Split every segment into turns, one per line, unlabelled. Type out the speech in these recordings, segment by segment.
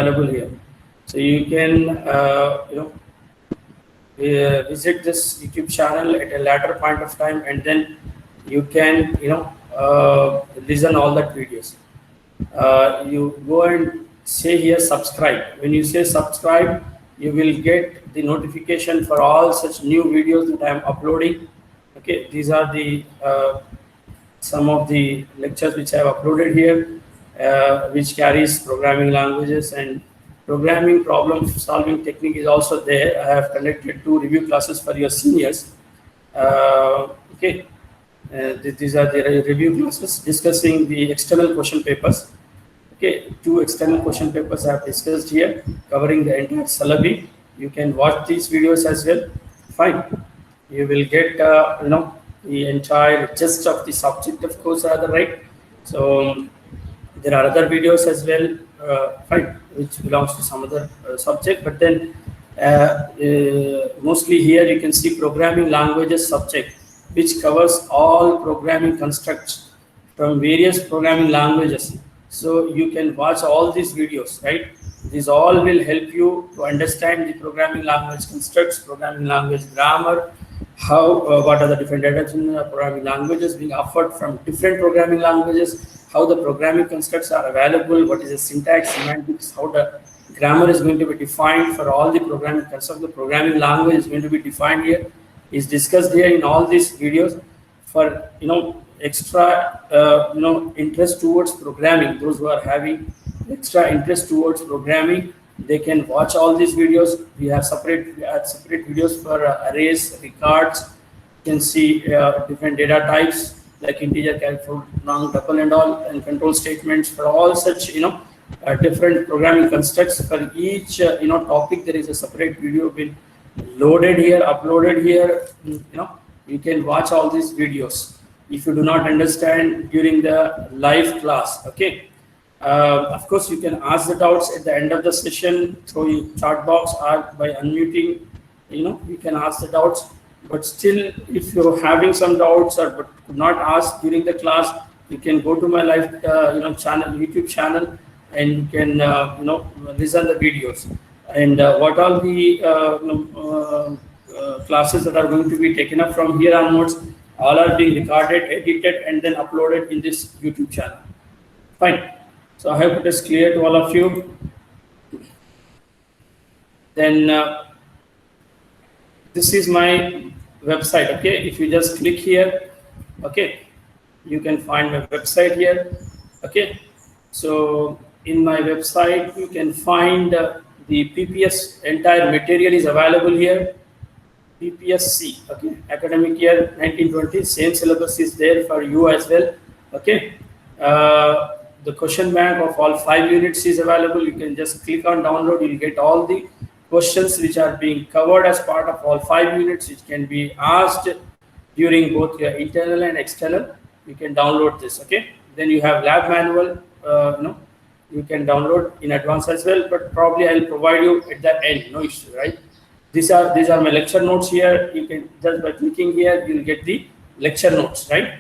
available here. So you can visit this YouTube channel at a later point of time, and then you can listen all that videos. You go and say here subscribe. When you say subscribe, you will get the notification for all such new videos that I am uploading. Okay, these are the some of the lectures which I have uploaded here, which carries programming languages, and programming problem solving technique is also there. I have conducted 2 review classes for your seniors. Okay, these are the review classes discussing the external question papers. Okay, 2 external question papers I have discussed here, covering the entire syllabi. You can watch these videos as well. Fine, you will get the entire gist of the subject, of course, rather, right? So there are other videos as well, fine, which belongs to some other subject, but then mostly here you can see programming languages subject, which covers all programming constructs from various programming languages. So you can watch all these videos, right? These all will help you to understand the programming language constructs, programming language grammar, how what are the different data in programming languages being offered from different programming languages, how the programming constructs are available, what is the syntax, semantics, how the grammar is going to be defined for all the programming constructs. The programming language is going to be defined here, is discussed here in all these videos. For extra interest towards programming, those who are having extra interest towards programming, they can watch all these videos. We have separate videos for arrays, records. You can see different data types like integer, character, long, tuple, and all, and control statements for all such different programming constructs. For each topic, there is a separate video been loaded here, uploaded here. You can watch all these videos if you do not understand during the live class. Okay. Of course, you can ask the doubts at the end of the session through chat box or by unmuting. You can ask the doubts. But still, if you're having some doubts or but could not ask during the class, you can go to my live YouTube channel, and you can listen the videos. And what all the classes that are going to be taken up from here onwards, all are being recorded, edited, and then uploaded in this YouTube channel. Fine. So I hope it is clear to all of you. Then this is my website. Okay, if you just click here, okay, you can find my website here. Okay, so in my website you can find the PPS entire material is available here. PPSC, okay, academic year 1920, same syllabus is there for you as well. Okay, the question bank of all 5 units is available. You can just click on download. You'll get all the questions which are being covered as part of all 5 units, which can be asked during both your internal and external. You can download this. Okay, then you have lab manual. You can download in advance as well, but probably I'll provide you at the end. No issue, right? These are my lecture notes here. You can just by clicking here, you'll get the lecture notes, right?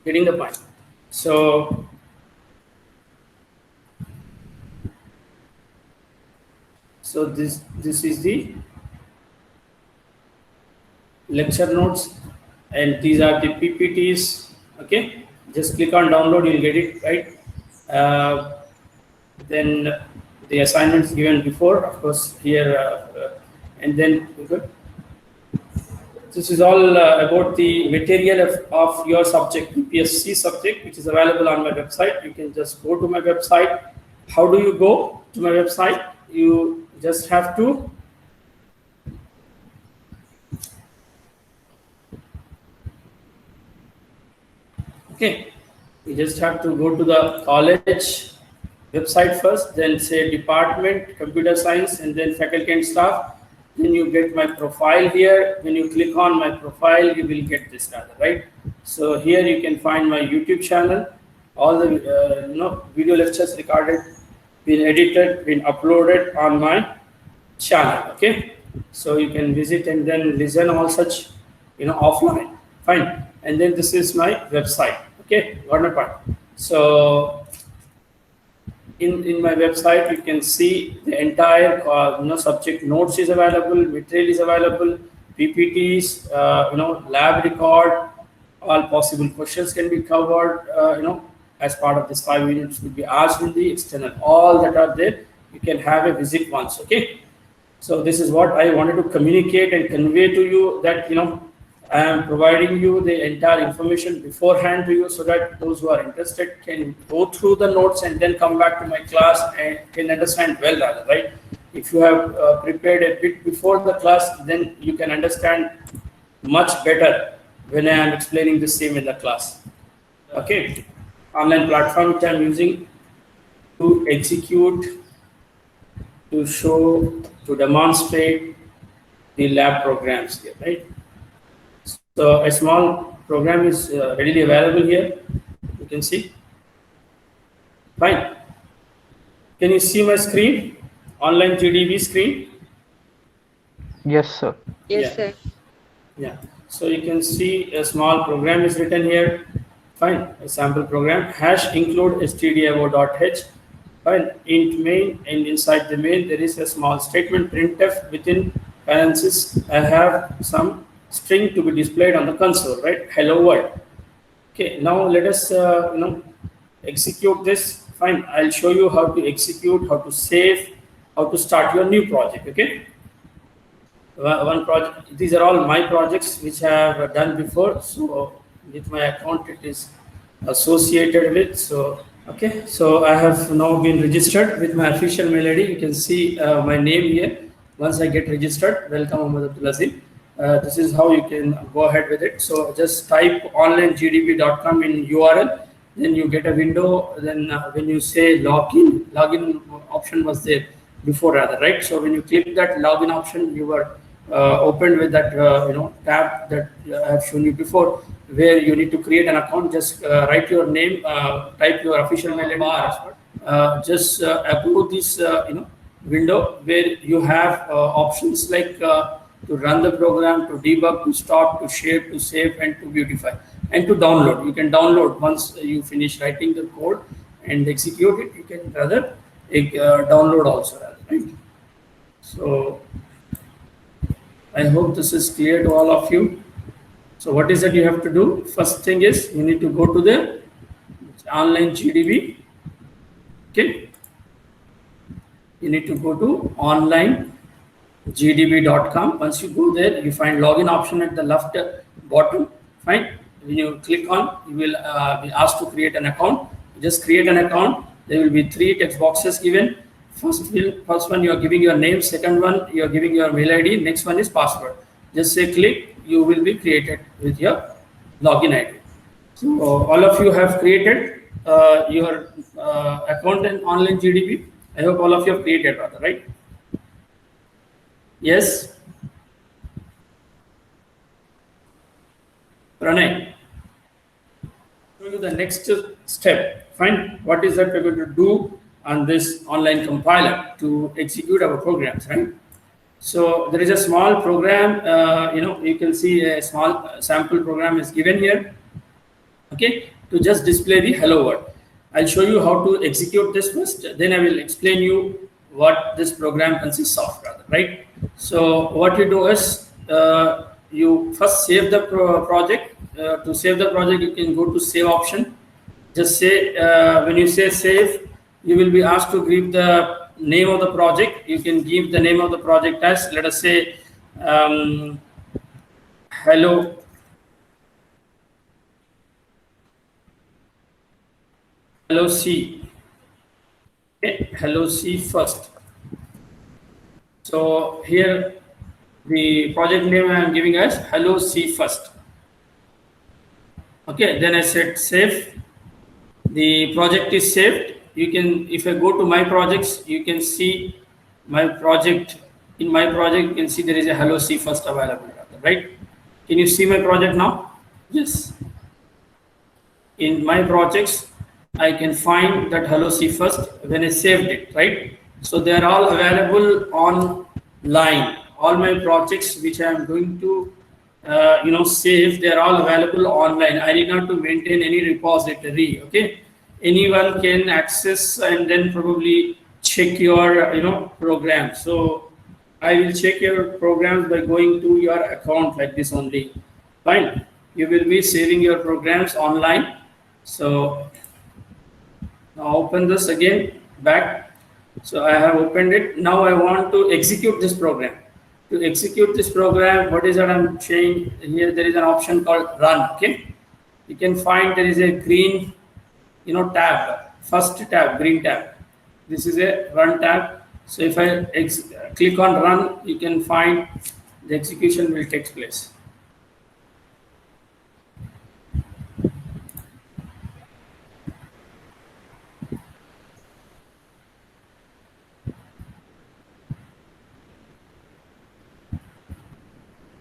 Getting the point. So this is the lecture notes, and these are the PPTs. Okay, just click on download, you'll get it, right? Then the assignments given before, of course, here, and then good. This is all about the material of your subject, PPSC subject, which is available on my website. You can just go to my website. How do you go to my website? You just have to you just have to go to the college website first, then say department, computer science, and then faculty and staff. Then you get my profile here. When you click on my profile, you will get this data, right? So here you can find my YouTube channel. All the video lectures recorded, been edited, been uploaded on my channel. Okay, so you can visit and then listen all such offline. Fine. And then this is my website. Okay, got my point. So in my website, you can see the entire subject notes is available, material is available, PPTs, lab record, all possible questions can be covered, as part of this 5 units will be asked in the external. All that are there, you can have a visit once. Okay. So this is what I wanted to communicate and convey to you, that I am providing you the entire information beforehand to you, so that those who are interested can go through the notes and then come back to my class and can understand well rather, right? If you have prepared a bit before the class, then you can understand much better when I am explaining the same in the class. Okay. Online platform which I am using to execute, to show, to demonstrate the lab programs here, right? So a small program is readily available here. You can see. Fine. Can you see my screen? Online GDB screen?
Yes, sir.
Yes, sir.
Yeah. So you can see a small program is written here. Fine. A sample program. Hash include stdio.h. Fine. Int main, and inside the main there is a small statement printf. Within parentheses I have some string to be displayed on the console, right? Hello world. Okay. Now let us execute this. Fine. I'll show you how to execute, how to save, how to start your new project. Okay. One project. These are all my projects which I have done before. So with my account it is associated with. So okay. So I have now been registered with my official mail ID. You can see my name here. Once I get registered, welcome Muhammad Abdul. This is how you can go ahead with it. So just type onlinegdb.com in URL, then you get a window. Then when you say login option was there before rather, right? So when you click that login option, you were opened with that tab that I have shown you before, where you need to create an account. Just write your name, type your official mail ID, just approve this window where you have options like to run the program, to debug, to stop, to share, to save, and to beautify, and to download. You can download once you finish writing the code and execute it. You can rather download also, right? So I hope this is clear to all of you. So what is that you have to do? First thing is you need to go to the online GDB. Okay. You need to go to onlinegdb.com. Once you go there, you find login option at the left bottom. Fine. When you click on, you will be asked to create an account. Just create an account. There will be 3 text boxes given. First one you are giving your name. Second one you are giving your mail ID. Next one is password. Just say click. You will be created with your login ID. So all of you have created your account in online GDB. I hope all of you have created rather, right? Yes. Pranay. Show you the next step. Fine. What is that we're going to do on this online compiler to execute our programs, right? So there is a small program. You can see a small sample program is given here. Okay, to just display the hello world. I'll show you how to execute this first. Then I will explain you what this program consists of, rather, right? So what you do is you first save the project. To save the project, you can go to save option. Just say when you say save, you will be asked to give the name of the project. You can give the name of the project as, let us say, hello C. Okay, hello C first. So here the project name I am giving as hello C first. Okay, then I said save. The project is saved. You can, if I go to my projects, you can see my project. In my project, you can see there is a hello C first available, right? Can you see my project now? Yes. In my projects, I can find that hello C first when I saved it, right? So they are all available online. All my projects which I am going to save, they are all available online. I need not to maintain any repository. Okay. anyone can access and then probably check your program. So I will check your programs by going to your account like this only. Fine. You will be saving your programs online. So now open this again back. So I have opened it. Now I want to execute this program. To execute this program, what is that I'm saying here? There is an option called run. Okay, you can find there is a green, tab. First tab, green tab. This is a run tab. So if I click on run, you can find the execution will take place.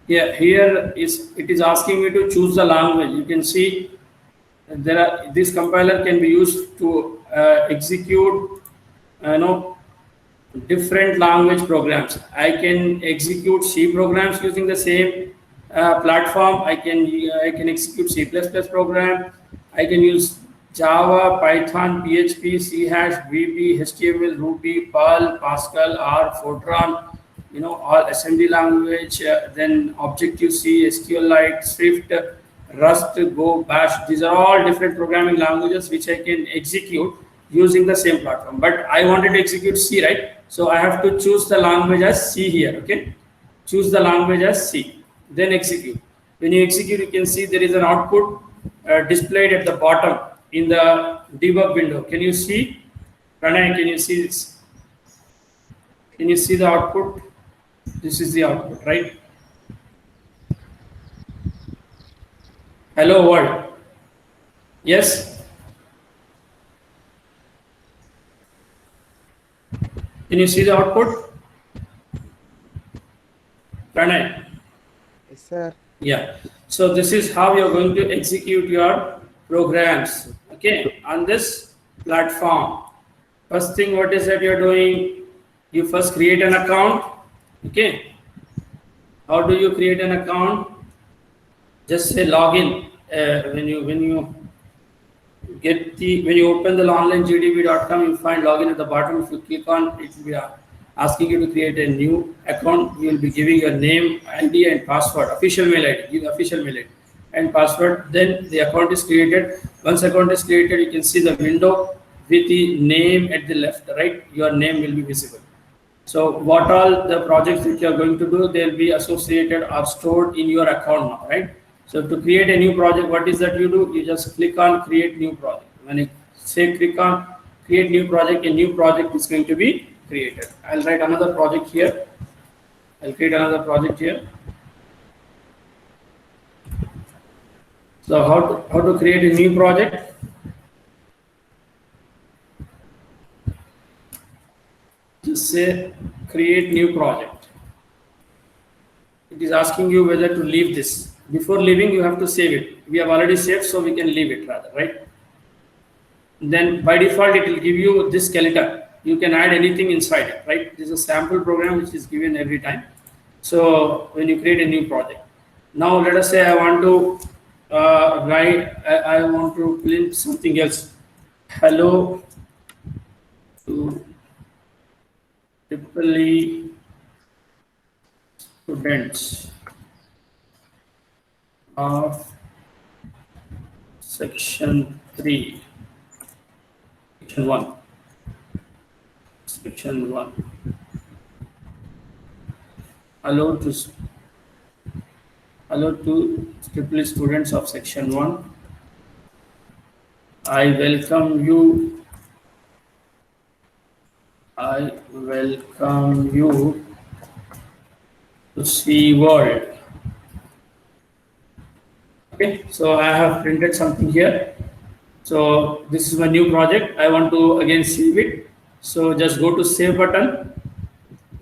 Yeah, here it is asking me to choose the language. You can see this compiler can be used to execute different language programs. I can execute C programs using the same platform. I can execute C++ program. I can use Java, Python, PHP, C#, VB, HTML, Ruby, Perl, Pascal, R, Fortran, all assembly language, then Objective-C, SQLite, Swift, Rust, Go, Bash. These are all different programming languages which I can execute using the same platform. But I wanted to execute C, right? So I have to choose the language as C here, okay? Choose the language as C, then execute. When you execute, you can see there is an output displayed at the bottom in the debug window. Can you see? Pranay, can you see this? Can you see the output? This is the output, right? Hello world. Yes? Can you see the output? Pranay?
Yes, sir.
Yeah. So this is how you're going to execute your programs, okay, on this platform. First thing, what is that you're doing? You first create an account, okay. How do you create an account? Just say login. When you when you open the onlinegdb.com, you find login at the bottom. If you click on it, will be asking you to create a new account. You will be giving your name, ID, and password. Official mail ID. Give official mail ID and password. Then the account is created. Once account is created, you can see the window with the name at the left. Right, your name will be visible. So what all the projects that you are going to do, they'll be associated or stored in your account now, right? So to create a new project, what is that you do? You just click on create new project. When you say click on create new project, a new project is going to be created. I'll write another project here. I'll create another project here. So how to create a new project? Just say create new project. It is asking you whether to leave this. Before leaving, you have to save it. We have already saved, so we can leave it rather, right? Then by default, it will give you this skeleton. You can add anything inside it, right? This is a sample program which is given every time. So when you create a new project. Now let us say I want to I want to print something else. Hello to triple students of section 3, section 1, section 1. Hello to triple students of section 1. I welcome you. I welcome you to see world. Okay, so I have printed something here. So this is my new project. I want to again save it. So just go to save button.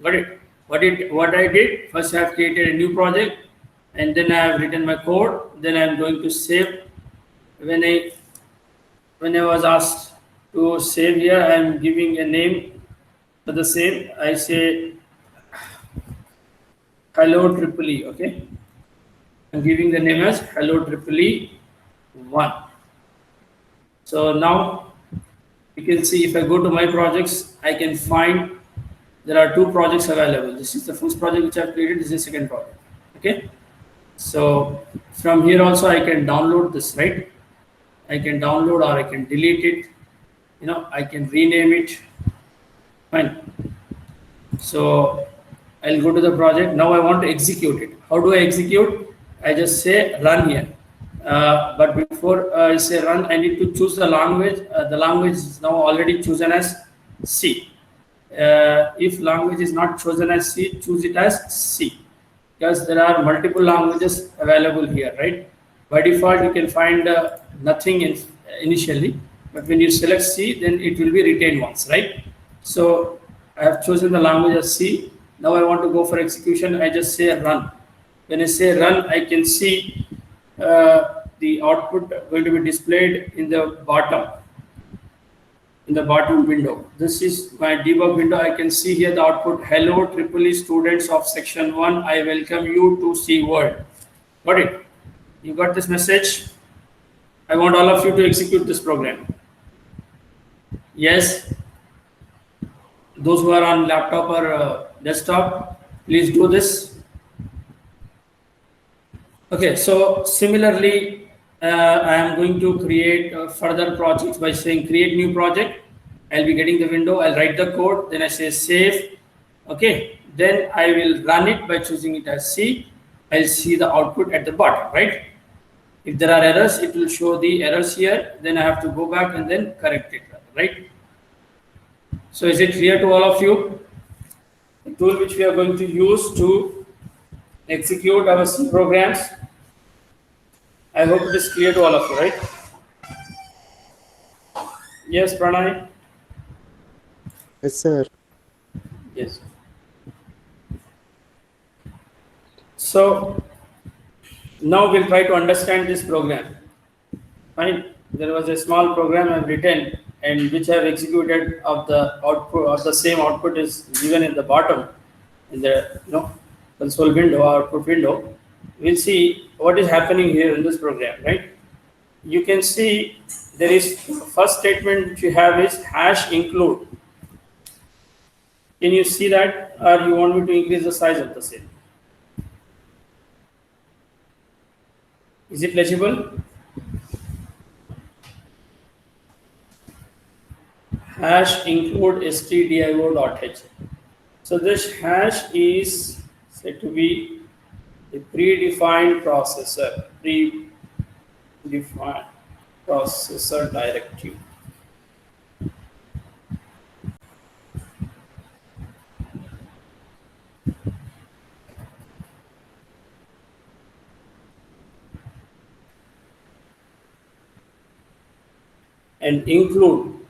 What I did, first I have created a new project and then I have written my code. Then I am going to save. When I was asked to save here, I am giving a name for the same. I say hello triple E, okay. I'm giving the name as hello triple E 1. So now You can see if I go to my projects, I can find there are two projects available. This is the first project which I've created. This is the second project. Okay. So from here also I can download this, right? I can download or I can delete it. I can rename it. Fine. So I'll go to the project. Now I want to execute it. How do I execute? I just say run here. But before I say run, I need to choose the language. The language is now already chosen as C. If language is not chosen as C, choose it as C, because there are multiple languages available here, right? By default, you can find nothing initially, but when you select C, then it will be retained once, right? So I have chosen the language as C. Now I want to go for execution. I just say run. When I say run, I can see the output going to be displayed in the bottom window. This is my debug window. I can see here the output: hello EEE students of section 1, I welcome you to C world. Got it? You got this message? I want all of you to execute this program. Yes? Those who are on laptop or desktop, please do this. Okay, so similarly, I am going to create further projects by saying create new project. I'll be getting the window, I'll write the code, then I say save. Okay, then I will run it by choosing it as C. I'll see the output at the bottom, right? If there are errors, it will show the errors here. Then I have to go back and then correct it, right? So is it clear to all of you? The tool which we are going to use to execute our C programs. I hope it is clear to all of you, right? Yes, Pranay?
Yes, sir.
Yes. So now we'll try to understand this program. Fine. There was a small program I've written and which I've executed of the output of the same output is given in the bottom in the console window, output window. We'll see what is happening here in this program, right? You can see there is first statement which you have is hash include. Can you see that, or you want me to increase the size of the same? Is it legible? Hash include stdio.h. So this hash is said to be a predefined processor, predefined processor directive. And include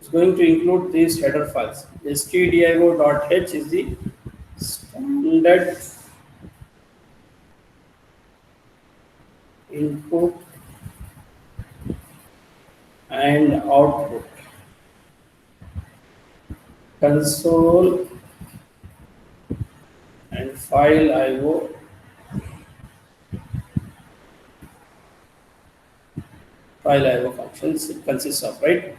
is going to include these header files. stdio.h is the standard input and output console and file IO functions it consists of, right?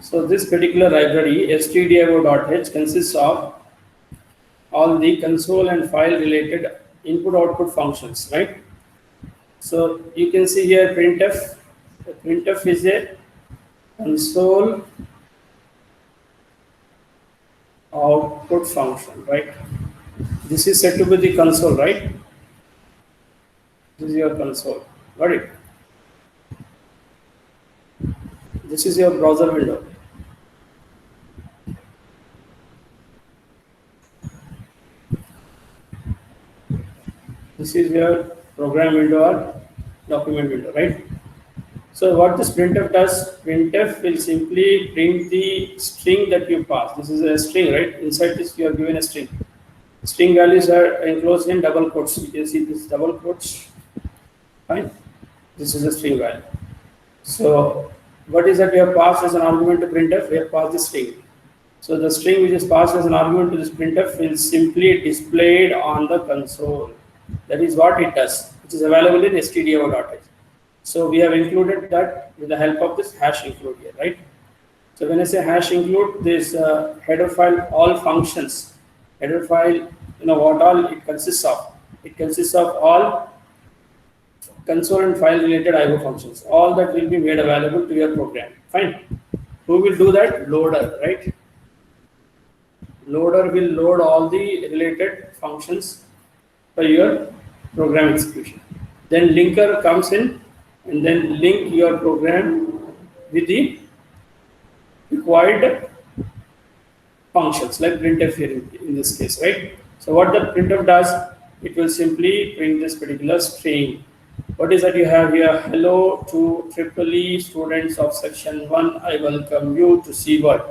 So this particular library stdio.h consists of all the console and file related input output functions, right? So you can see here printf. The printf is a console output function, right? This is set to be the console, right? This is your console. Got it? This is your browser window. This is your program window or document window, right? So what this printf does, printf will simply print the string that you pass. This is a string, right? Inside this you are given a string. String values are enclosed in double quotes. You can see this double quotes. Fine. This is a string value. So what is that we have passed as an argument to printf? We have passed the string. So the string which is passed as an argument to this printf will simply displayed on the console. That is what it does, which is available in stdio.h. So we have included that with the help of this hash include here, right? So when I say hash include, this header file all functions. Header file, what all it consists of. It consists of all console and file related IO functions. All that will be made available to your program. Fine. Who will do that? Loader, right? Loader will load all the related functions for your program execution. Then linker comes in and then link your program with the required functions like printf here in this case, right? So what the printf does, it will simply print this particular string. What is that you have here? Hello to EEE students of section 1, I welcome you to C word.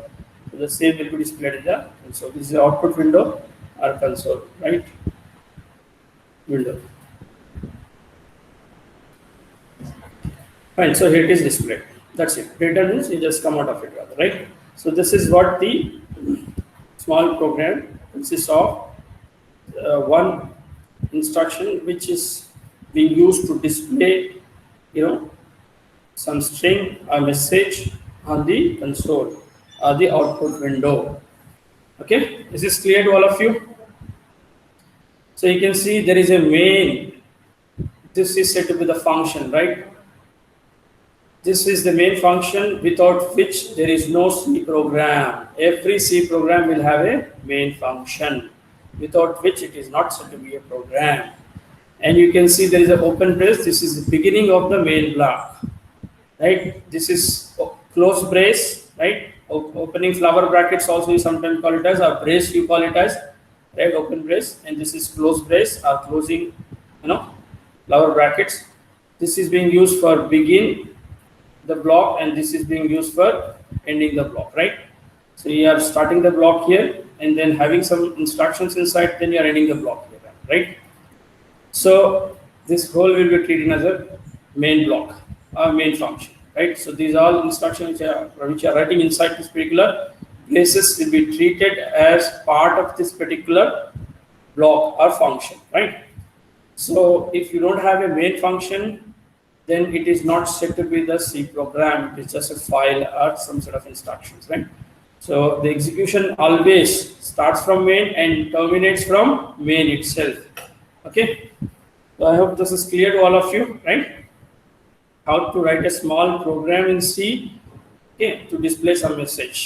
So the same will be displayed in the console. This is the output window or console, right? Window. Fine, so here it is displayed. That's it. Data means you just come out of it rather, right? So this is what the small program consists of. One instruction which is being used to display, some string or message on the console or the output window. Okay, is this clear to all of you? So you can see there is a main. This is said to be the function, right? This is the main function without which there is no C program. Every C program will have a main function, without which it is not said to be a program. And you can see there is an open brace. This is the beginning of the main block, right? This is close brace, right? Opening flower brackets also you sometimes call it as, or brace you call it as, right? Open brace, and this is close brace or closing, flower brackets. This is being used for begin the block, and this is being used for ending the block, right? So you are starting the block here and then having some instructions inside, then you are ending the block here, right? So this whole will be treated as a main block or main function, right? So these all instructions which are writing inside this particular places will be treated as part of this particular block or function, right? So if you don't have a main function, then it is not said to be the C program. It is just a file or some sort of instructions, right? So the execution always starts from main and terminates from main itself. Okay. So I hope this is clear to all of you, right? How to write a small program in C, okay, to display some message.